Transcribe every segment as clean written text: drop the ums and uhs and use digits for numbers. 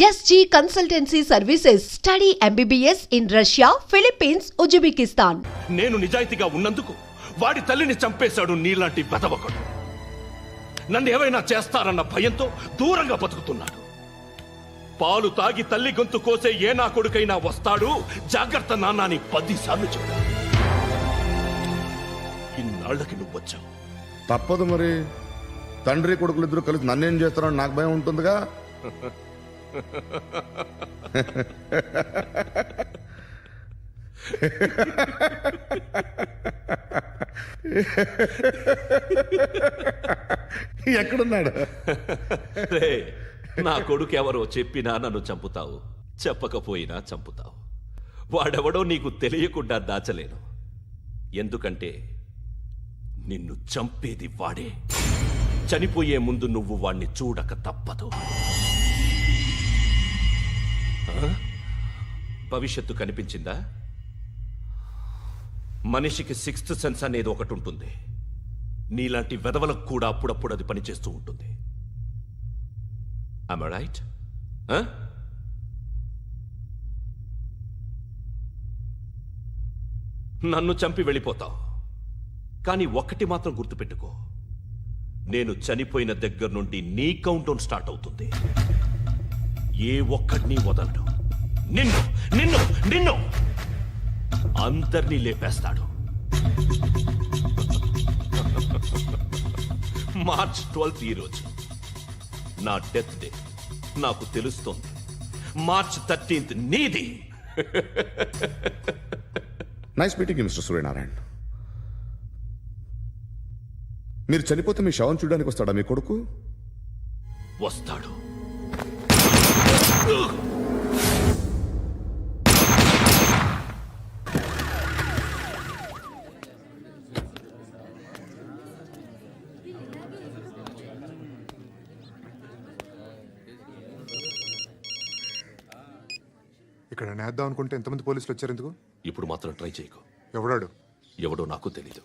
SG Consultancy Services. Study MBBS in Russia, Philippines, Uzbekistan. నేను నిజాయితీగా ఉన్నందుకు వాడి తల్లిని చంపేశాడు నీలాంటి బెదవకుడు. నన్ను ఏమైనా చేస్తారన్న భయంతో దూరంగా బతుకుతున్నాడు. పాలు తాగి తల్లి గొంతు కోసే ఏ నా కొడుకైనా వస్తాడు, జాగ్రత్త నాన్నని 10 సార్లు చెప్పాడు. ఇన్నాళ్ళకి నువ్వు వచ్చావు. తప్పదు మరి. తండ్రి కొడుకులు ఇద్దరు కలిసి నన్నేం చేస్తారని నాకు భయం ఉంటుందిగా. ఎక్కడున్నాడు? రే, నా కొడుకు ఎవరో చెప్పినా నన్ను చంపుతావు, చెప్పకపోయినా చంపుతావు. వాడెవడో నీకు తెలియకుండా దాచలేను. ఎందుకంటే నిన్ను చంపేది వాడే. చనిపోయే ముందు నువ్వు వాణ్ణి చూడక తప్పదు. భవిష్యత్తు కనిపించిందా? మనిషికి 6th సెన్స్ అనేది ఒకటి ఉంటుంది. నీలాంటి వెధవలకు కూడా అప్పుడప్పుడు అది పనిచేస్తూ ఉంటుంది. Am I right? నన్ను చంపి వెళ్ళిపోతావు, కానీ ఒక్కటి మాత్రం గుర్తుపెట్టుకో, నేను చనిపోయిన దగ్గర నుండి నీ కౌంటౌన్ స్టార్ట్ అవుతుంది. ఏ ఒక్కడిని వదలడు. నిన్ను నిన్ను నిన్ను అందరినీ లేపేస్తాడు. మార్చ్ 12 ఈ రోజు నా డెత్ డే. నాకు తెలుస్తోంది. మార్చ్ 13 నీది. Nice meeting mister Suryanarayana. మీరు చనిపోతే మీ శవం చూడడానికి వస్తాడా మీ కొడుకు? వస్తాడు. ఇక్కడ నేద్దాం అనుకుంటే ఎంతమంది పోలీసులు వచ్చారు ఎందుకు? ఇప్పుడు మాత్రం ట్రై చేయకు. ఎవడాడు? ఎవడో నాకు తెలీదు.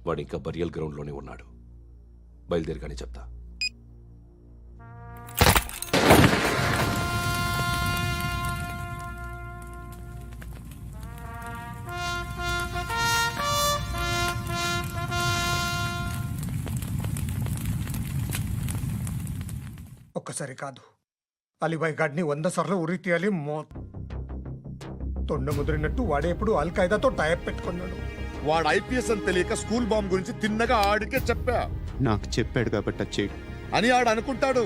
వాడు ఇంకా బరియల్ గ్రౌండ్లోనే ఉన్నాడు. బయలుదేరగానే చెప్తా. ఒక్కసారి కాదు, అలీబాయ్ గాడిని 100 సార్లు ఉరి తీయాలి. తొండ ముదిరినట్టు వాడే ఎప్పుడు అల్ ఖైదాతో టైప్ పెట్టుకున్నాడు. వాడు ఐపీఎస్ అని తెలియక స్కూల్ బాంబ్ గురించి తిన్నగా ఆడికే చెప్పా నాకు చెప్పాడు కాబట్టి అది చేయడు. అని ఆడు అనుకుంటాడు.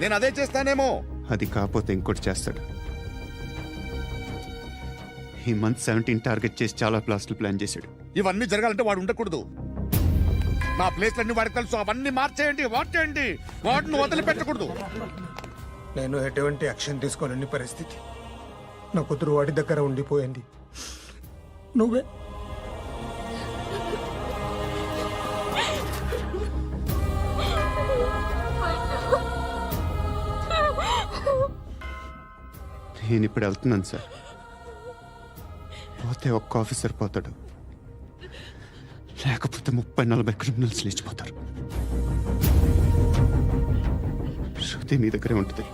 నేను అదే చేస్తానేమో. అది కాకపోతే ఇంకోటి చేస్తాడు. ఈ మంత్ 17 టార్గెట్ చేసి చాలా ప్లాస్టులు ప్లాన్ చేశాడు. ఇవన్నీ జరగాలంటే వాడు ఉండకూడదు. నా ప్లేస్లన్నీ వాడికి తెలుసు. అవన్నీ మార్చేయండి, వాటేయండి. వాటిని వదిలిపెట్టకూడదు. నేను ఎటువంటి యాక్షన్ తీసుకోలేని పరిస్థితి. నా కూతురు వాడి దగ్గర ఉండిపోయింది. నువ్వే నేను ఇప్పుడు వెళ్తున్నాను సార్. పోతే ఒక్క ఆఫీసర్ పోతాడు, లేకపోతే 30-40 క్రిమినల్స్ లేచిపోతారు. శృతి మీ దగ్గరే ఉంటుంది.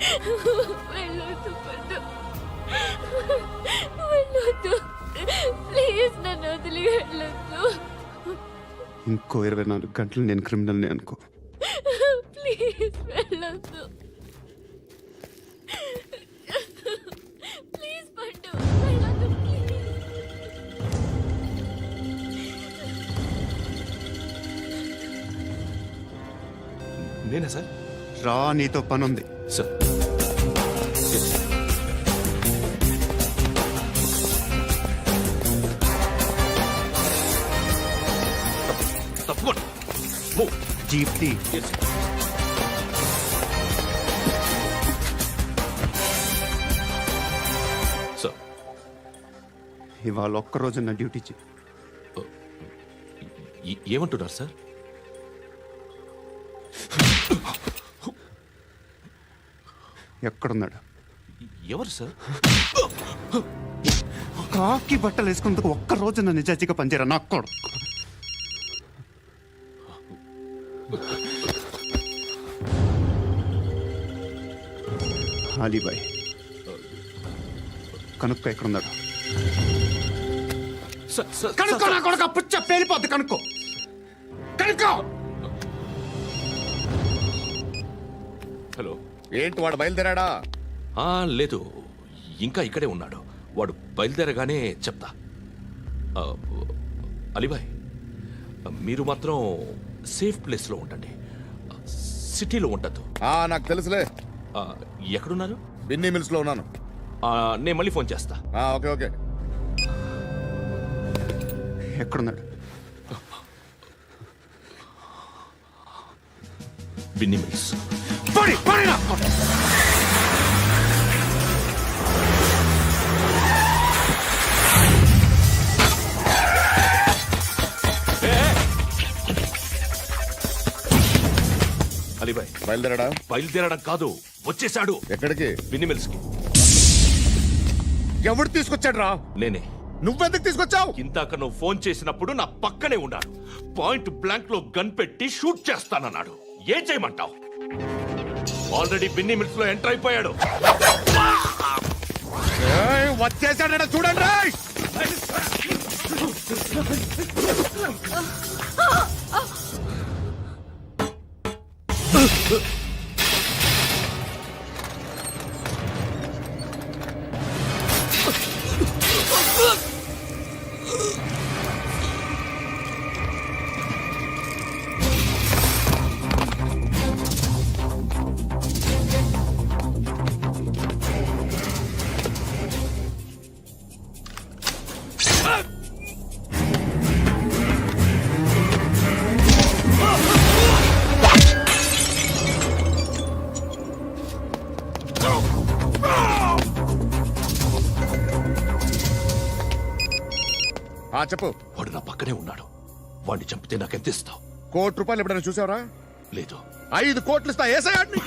వెళ్ళొద్దు పద్దు. వెళ్ళొద్దు. ప్లీజ్ నన్ను వదిలి వెళ్ళొద్దు. ఇంకో 24 గంటలు నేను క్రిమినల్ని అనుకో. ప్లీజ్ వెళ్ళొద్దు. ప్లీజ్ పద్దు వెళ్ళొద్దు ప్లీజ్. నేనా సార్? రా, నీతో పని ఉంది. Sir Yes, sir. తప్పకుండా. Move. జీప్ తీ. Yes, sir. సార్, ఇవాళ ఒక్కరోజు నా డ్యూటీ చేయి. ఏమంటున్నారు సార్? ఎక్కడున్నాడు? ఎవరు సార్? కాకి బట్టలు వేసుకున్నందుకు ఒక్కరోజు నా నిజాజీగా పనిచేయరా నాకు కూడా. అలీబాయ్ కనుక్కో ఎక్కడున్నాడు. కనుక్కో నా కొడుకు. పుచ్చ పేలిపోద్ది. కనుక్కో కనుక్కో. హలో. ఏంటి వాడు బయలుదేరాడా? లేదు, ఇంకా ఇక్కడే ఉన్నాడు. వాడు బయలుదేరగానే చెప్తా. అలీబాయ్, మీరు మాత్రం సేఫ్ ప్లేస్లో ఉండండి. సిటీలో ఉండద్దు. నాకు తెలుసులే. ఎక్కడున్నారు? బిన్నీ మిల్స్ లో ఉన్నాను. నేను మళ్ళీ ఫోన్ చేస్తా. Okay okay. ఎక్కడున్నాడు? బిన్నీ మిల్స్. అలీబాయ్ బయలుదేరాడా? బయలుదేరడం కాదు, వచ్చేసాడు. ఎక్కడికి? బిన్నీ మిల్స్ కి. ఎవడు తీసుకొచ్చాడు రా? నేనే. నువ్వెందుకు తీసుకొచ్చావు? ఇందాక నువ్వు ఫోన్ చేసినప్పుడు నా పక్కనే ఉన్నాడు. పాయింట్ బ్లాంక్ లో గన్ పెట్టి షూట్ చేస్తానన్నాడు. ఏం చేయమంటావు? ఆల్రెడీ బిన్నీ మిల్స్ లో ఎంటర్ అయిపోయాడు. వచ్చేసాడ చూడండి. చెప్పు. వాడు నా పక్కనే ఉన్నాడు. వాడిని చంపితే నాకెంత ఇస్తావు? ₹1,00,00,000 ఎప్పుడైనా చూసావరా? లేదు. 5 కోట్లు ఇస్తా. ఏసయాడిని.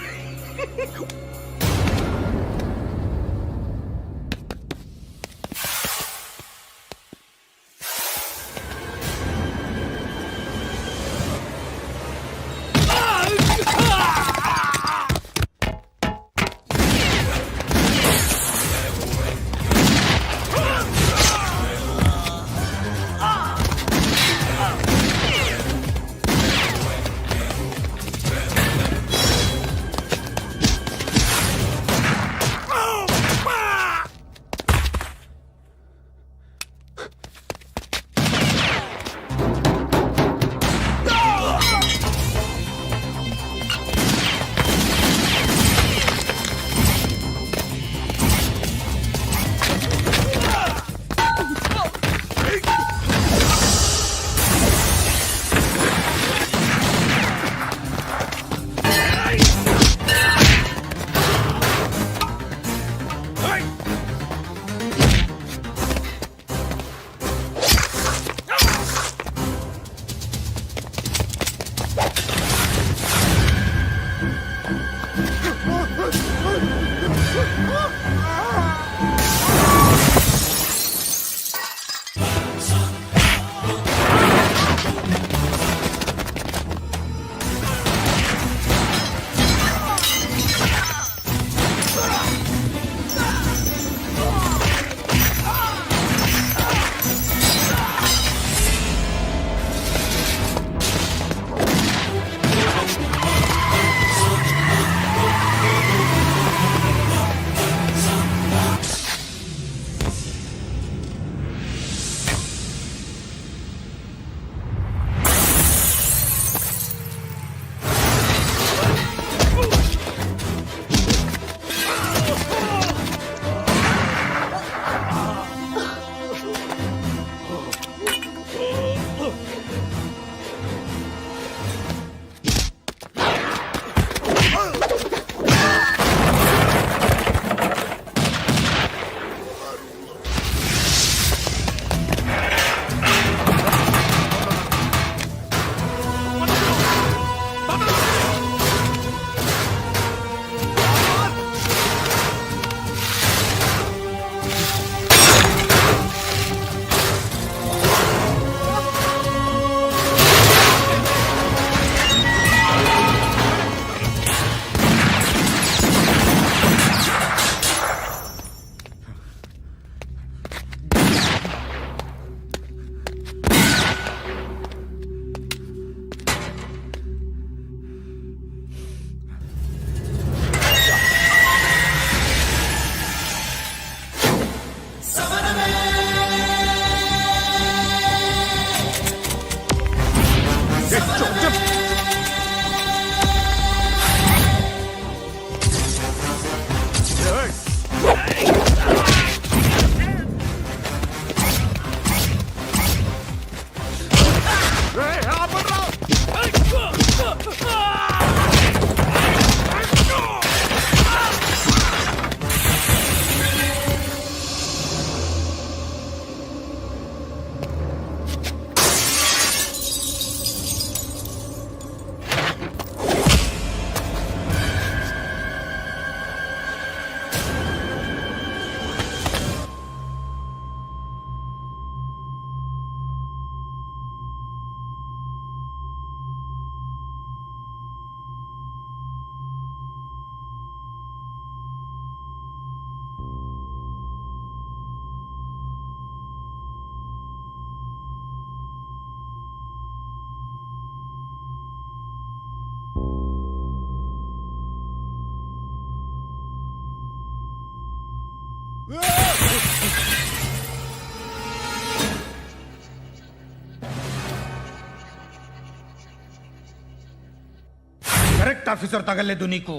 కరెక్ట్ ఆఫీసర్ తగలేదు నీకు.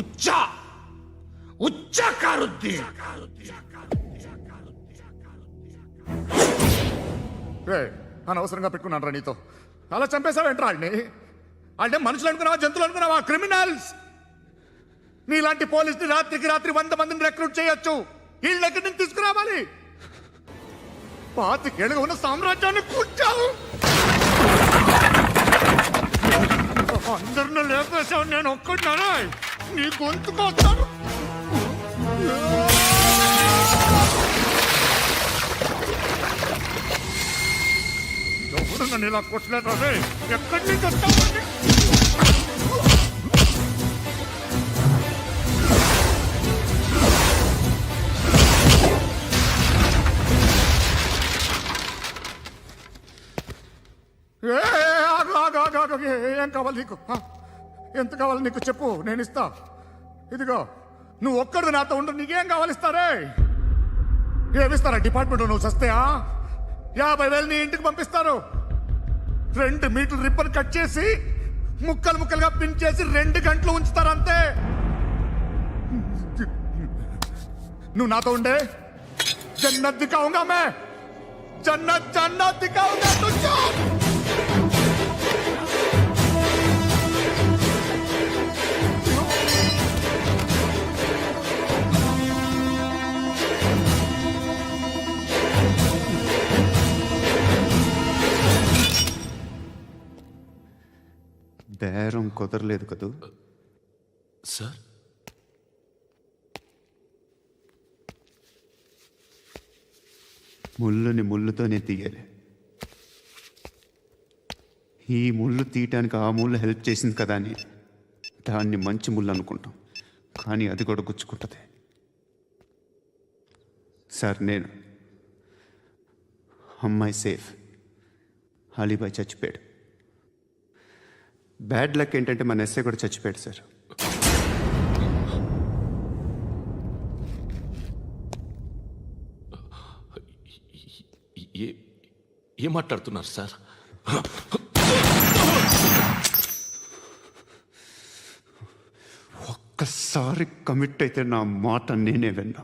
ఉచ్చ కారుద్ది. అనవసరంగా పెట్టుకున్నాను రా నీతో. అలా చంపేశావేంట్రా ఆయన్ని? అంటే మనుషులు అనుకున్నావా, జంతువులు అనుకున్నావా? క్రిమినల్స్. నీలాంటి పోలీసుని రాత్రికి రాత్రి 100 మందిని రిక్రూట్ చేయొచ్చు. వీళ్ళ దగ్గర నుంచి తీసుకురావాలి. 25 ఏళ్ళుగా ఉన్న సామ్రాజ్యాన్ని కూర్చావు. అందరిని లేపేశావు, నేను ఒక్కడినారా? నీ గొంతుకొస్తాను. ఎవరు నన్ను ఇలా కొట్టలేదు రే? ఎక్కడి నుంచి వస్తావు? ఏం కావాలి నీకు? ఎంత కావాలి నీకు చెప్పు, నేను ఇస్తా. ఇదిగో నువ్వు ఒక్కడు నాతో ఉండు. నీకేం కావాలి ఇస్తారే? ఏమిస్తారా డిపార్ట్మెంట్? నువ్వు సస్తేయా? 50,000 నీ ఇంటికి పంపిస్తారు. 2 మీటర్లు రిబ్బన్ కట్ చేసి ముక్కలు ముక్కలుగా పిన్ చేసి 2 గంటలు ఉంచుతారు అంతే. నువ్వు నాతో ఉండే జన్నత్ దిఖాऊंगा मैं. జన్నత్ దిఖాऊंगा तुझको. బేరం కుదరలేదు కదూ సార్? ముళ్ళుని ముళ్ళుతోనే తీయాలి. ఈ ముళ్ళు తీయటానికి ఆ ముళ్ళు హెల్ప్ చేసింది కదా అని దాన్ని మంచి ముళ్ళు అనుకుంటాం, కానీ అది కూడా గుచ్చుకుంటుంది. సార్, నేను అమ్మాయి సేఫ్, అలీబాయ్ చచ్చిపోయాడు. బ్యాడ్ లక్ ఏంటంటే మన ఎస్ఐ కూడా చచ్చిపోయాడు సార్. ఏం మాట్లాడుతున్నారు సార్? ఒక్కసారి కమిట్ అయితే నా మాట నేనే విన్నా.